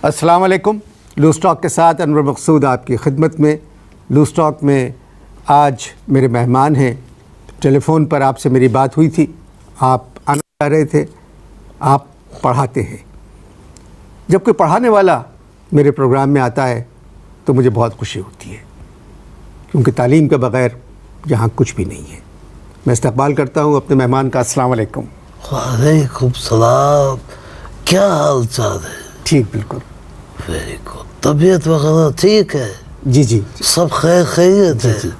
अस्सलाम वालेकुम। Loose talk के साथ अनवर मकसूद आपकी खिदमत में। लूज़ टॉक में आज मेरे मेहमान हैं। टेलीफ़ोन पर आपसे मेरी बात हुई थी, आप आना चाह रहे थे। आप पढ़ाते हैं। जब कोई पढ़ाने वाला मेरे प्रोग्राम में आता है तो मुझे बहुत खुशी होती है, क्योंकि तालीम के बग़ैर यहाँ कुछ भी नहीं है। मैं इस्तक़बाल करता हूँ अपने मेहमान का। अस्सलाम वालेकुम। वालेकुम सलाम। क्या हाल चाल है? ठीक, बिल्कुल। Very good. तबीयत वगैरह ठीक है? जी जी। सब खैरियत है?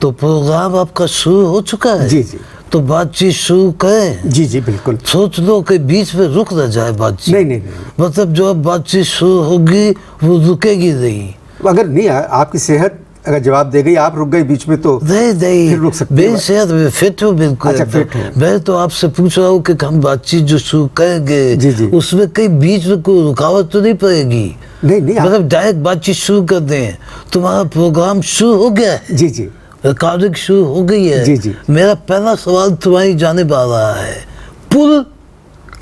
तो प्रोग्राम आपका शुरू हो चुका है? जी जी। तो बातचीत शुरू करें? जी जी, बिल्कुल। सोच लो कि बीच में रुक न जाए बातचीत। नहीं। मतलब जो अब बातचीत शुरू होगी वो रुकेगी नहीं। अगर नहीं, आपकी सेहत अगर जवाब दे गई, आप रुक गए बीच में तो नहीं फिर रुक सकते मेरी सेहत में फिट हूँ बिल्कुल। अच्छा, फिट है। मैं तो आपसे पूछ रहा हूँ कि हम बातचीत जो शुरू करेंगे जी जी। उसमें कहीं बीच में कोई रुकावट तो नहीं पड़ेगी? नहीं मतलब डायरेक्ट बातचीत शुरू कर दें। तुम्हारा प्रोग्राम शुरू हो गया है? जी जी। रिकॉर्डिंग शुरू हो गई है? जी जी। मेरा पहला सवाल तुम्हारी जानिब आ रहा है। पुल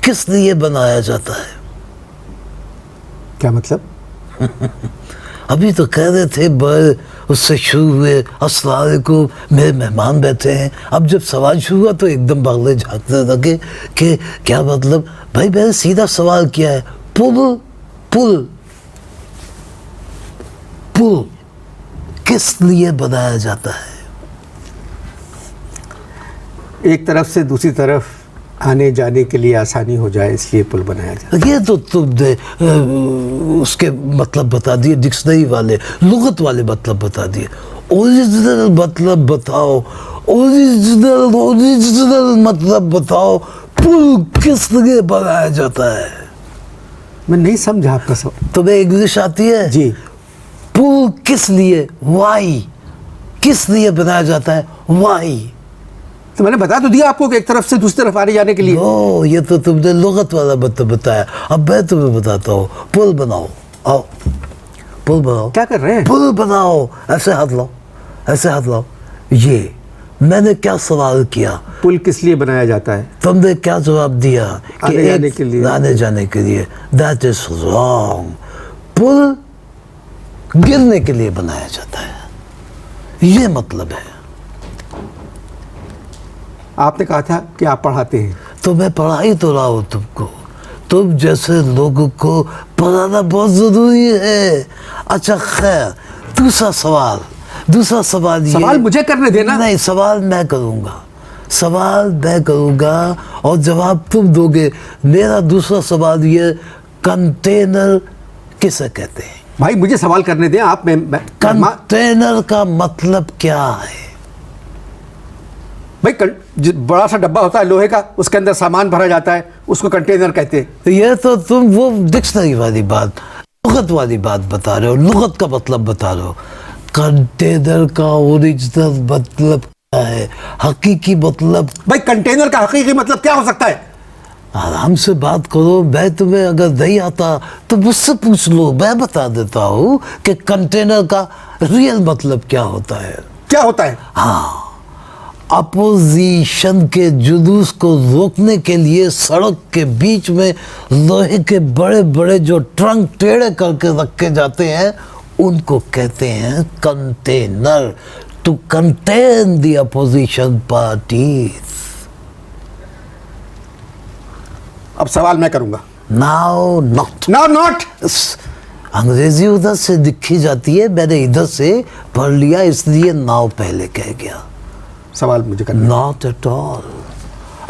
किस लिए बनाया जाता है? क्या मतलब? अभी तो कह रहे थे बड़े उससे शुरू हुए। अस्सलाम वालेकुम, मेरे मेहमान बैठे हैं। अब जब सवाल शुरू हुआ तो एकदम भागले झाँकते लगे कि क्या मतलब। भाई मैंने सीधा सवाल किया है, पुल पुल पुल किस लिए बनाया जाता है? एक तरफ से दूसरी तरफ आने जाने के लिए आसानी हो जाए, इसलिए पुल बनाया जाता है। ये तो तुम उसके मतलब बता दिए, डिक्शनरी वाले लुगत वाले मतलब बता दिए। ओरिजिनल मतलब बताओ, ओरिजिनल मतलब बताओ। पुल किस लिए बनाया जाता है? मैं नहीं समझा आपका सवाल। तुम्हें इंग्लिश आती है? जी। पुल किस लिए, वाई, किस लिए बनाया जाता है? वाई। तो मैंने बता तो दिया आपको कि एक तरफ से दूसरी तरफ आने जाने के लिए। ओ, ये तो तुमने लुगत वाला मतलब बताया। अब मैं तुम्हें बताता हूँ। पुल बनाओ, आओ पुल बनाओ। क्या कर रहे हैं? पुल बनाओ। ऐसे हाथ लाओ, ऐसे हाथ लाओ। ये मैंने क्या सवाल किया? पुल किस लिए बनाया जाता है? तुमने क्या जवाब दिया? कि आने जाने के लिए। आने जाने के लिए। That is wrong. पुल गिरने के लिए बनाया जाता है, ये मतलब है। आपने कहा था कि आप पढ़ाते हैं। तो मैं पढ़ाई तो रहा हूँ तुमको। तुम जैसे लोगों को पढ़ाना बहुत ज़रूरी है। अच्छा खैर, दूसरा सवाल ये। सवाल मुझे करने देना। नहीं, सवाल मैं करूँगा, सवाल मैं करूँगा और जवाब तुम दोगे। मेरा दूसरा सवाल ये, कंटेनर किसे कहते हैं? भाई मुझे सवाल करने दें आप। कंटेनर का मतलब क्या है? भाई बड़ा सा डब्बा होता है लोहे का, उसके अंदर सामान भरा जाता है, उसको कंटेनर कहते हैं। ये तो तुम वो डिक्शनरी वाली बात, लुगत वाली बात बता रहे हो, लुगत का मतलब बता रहे हो। कंटेनर का ओरिजिनल मतलब क्या है, हकीकी मतलब? भाई कंटेनर का हकीकी मतलब क्या हो सकता है? आराम से बात करो। मैं तुम्हें अगर नहीं आता तो मुझसे पूछ लो, मैं बता देता हूँ कि कंटेनर का रियल मतलब क्या होता है। क्या होता है? हाँ, अपोजिशन के जुलूस को रोकने के लिए सड़क के बीच में लोहे के बड़े बड़े जो ट्रंक टेढ़े करके रखे जाते हैं उनको कहते हैं container. To contain the opposition parties. अब सवाल मैं करूंगा। Now not. Now not. अंग्रेजी उधर से लिखी जाती है, मैंने इधर से पढ़ लिया इसलिए नाउ पहले कह गया। सवाल मुझे करना। Not at all.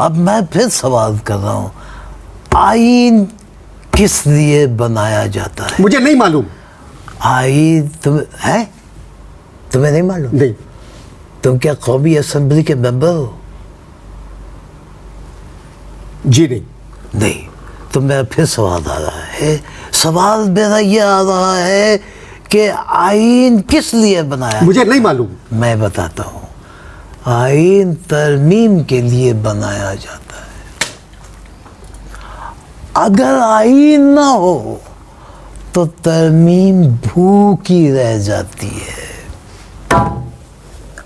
अब मैं फिर सवाल कर रहा हूँ, आईन किस लिए बनाया जाता है? मुझे नहीं मालूम। आईन तुम्हें नहीं मालूम? नहीं। तुम क्या कौमी असेंबली के मेंबर हो? जी नहीं। नहीं। तो मेरा फिर सवाल आ रहा है, सवाल मेरा ये आ रहा है कि आईन किस लिए बनाया? मुझे नहीं मालूम। मैं बताता हूँ। आईन तरमीम के लिए बनाया जाता है। अगर आईन ना हो तो तरमीम भूखी रह जाती है।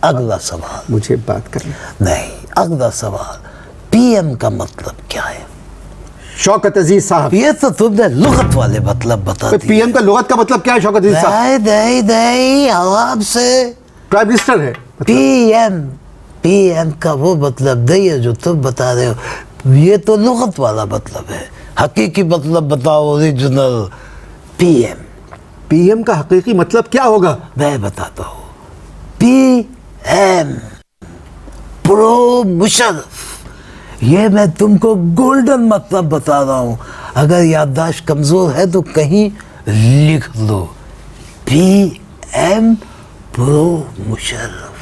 अगला सवाल। मुझे बात करना। नहीं, अगला सवाल, पीएम का मतलब क्या है? शौकत अजीज साहब, ये तो तुमने लुगत वाले मतलब बता दिए। पीएम का लुगत का मतलब क्या है शौकत अजीज साहब? नहीं नहीं नहीं, आराम से। प्राइम मिनिस्टर है। पीएम, पीएम का वो मतलब नहीं है जो तुम बता रहे हो, ये तो लुगत वाला मतलब है। हकीकी मतलब बताओ, ओरिजिनल। पीएम, पीएम का हकीकी मतलब क्या होगा? मैं बताता हूँ। PM, pro Musharraf. ये मैं तुमको गोल्डन मतलब बता रहा हूँ, अगर याददाश्त कमजोर है तो कहीं लिख लो। PM pro Musharraf.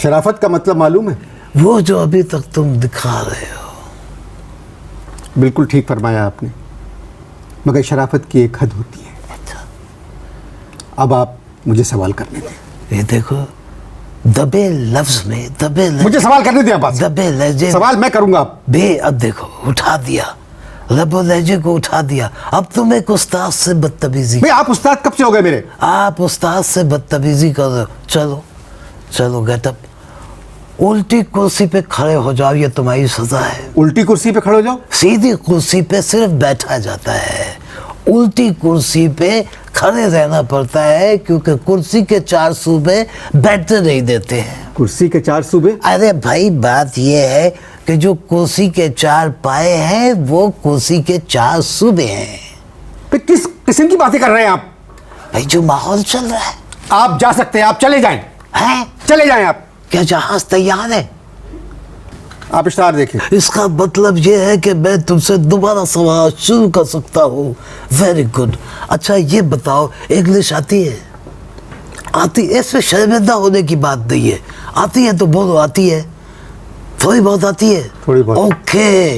शराफत का मतलब मालूम है? वो जो अभी तक तुम दिखा रहे हो। बिल्कुल ठीक फरमाया आपने, मगर शराफत की एक हद होती है। अच्छा, अब आप मुझे सवाल करने दें। ये देखो, दबे लफ्ज में, दबे मुझे सवाल करने दें आप। दबे लहजे सवाल मैं करूंगा आप। बे, अब देखो उठा दिया, लबो लहजे को उठा दिया। अब तुम एक उस्ताद से बदतमीजी। भाई आप उस्ताद कब से हो गए मेरे? आप उस्ताद से बदतमीजी कर रहे हो। चलो चलो गेटअप, उल्टी कुर्सी पे खड़े हो जाओ, ये तुम्हारी सजा है। उल्टी कुर्सी पे खड़े हो जाओ? सीधी कुर्सी पे सिर्फ बैठा जाता है, उल्टी कुर्सी पे खड़े रहना पड़ता है, क्योंकि कुर्सी के 4 सूबे बैठने नहीं देते हैं। कुर्सी के 4 सूबे? अरे भाई, बात ये है कि जो कुर्सी के 4 पाए हैं वो कुर्सी के 4 सूबे हैं। भाई किस किस्म की बातें कर रहे हैं आप? भाई जो माहौल चल रहा है। आप जा सकते हैं, आप चले जाएं। हैं? चले जाएं आप। क्या जहाज तैयार है? आप इश्तार देखें। इसका मतलब ये है कि मैं तुमसे दोबारा सवाल शुरू कर सकता हूँ। Very good. अच्छा ये बताओ, इंग्लिश आती है? आती है, इसमें शर्मिंदा होने की बात नहीं है। आती है तो बोलो आती है। थोड़ी बहुत आती है? थोड़ी बहुत। ओके,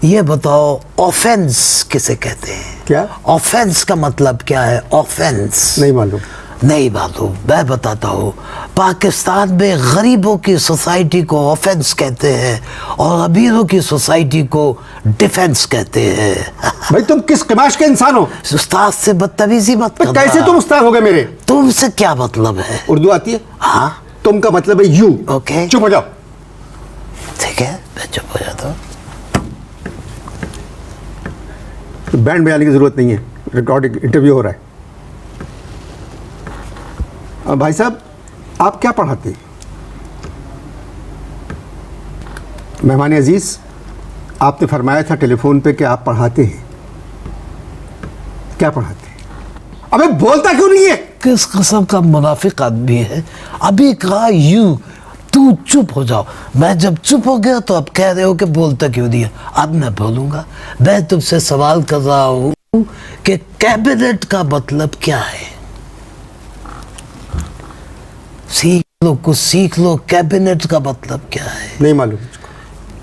ये बताओ ऑफेंस किसे कहते हैं? क्या? ऑफेंस का मतलब क्या है? ऑफेंस नहीं मालूम। नहीं मालूम? मैं बताता हूँ। पाकिस्तान में गरीबों की सोसाइटी को ऑफेंस कहते हैं और अमीरों की सोसाइटी को डिफेंस कहते हैं। भाई तुम किस कमाश के इंसान हो? उस्ताद से बदतमीजी मत करना। कैसे तुम उस्ताद हो गए मेरे? तुमसे क्या मतलब है? उर्दू आती है? हाँ तुम का मतलब है यू। ओके, चुप हो जाओ। ठीक है, मैं चुप हो जाता हूँ। बैंड बजाने की जरूरत नहीं है, रिकॉर्डिंग इंटरव्यू हो रहा है। भाई साहब आप क्या पढ़ाते हैं? मेहमान अजीज, आपने फरमाया था टेलीफोन पे कि आप पढ़ाते हैं। क्या पढ़ाते हैं? अबे बोलता क्यों नहीं है? किस किस्म का मुनाफिक आदमी है? अभी कहा यू, तू चुप हो जाओ। मैं जब चुप हो गया तो अब कह रहे हो कि बोलता क्यों नहीं है। अब मैं बोलूंगा। मैं तुमसे सवाल कर रहा हूँ कि कैबिनेट का मतलब क्या है? सीख लो, कुछ सीख लो। कैबिनेट का मतलब क्या है? नहीं मालूम।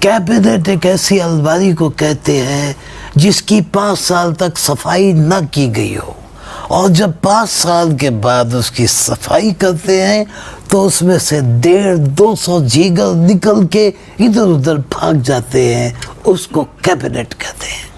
कैबिनेट एक ऐसी अलमारी को कहते हैं जिसकी 5 साल तक सफाई न की गई हो, और जब 5 साल के बाद उसकी सफाई करते हैं तो उसमें से 150-200 जीगर निकल के इधर उधर भाग जाते हैं। उसको कैबिनेट कहते हैं।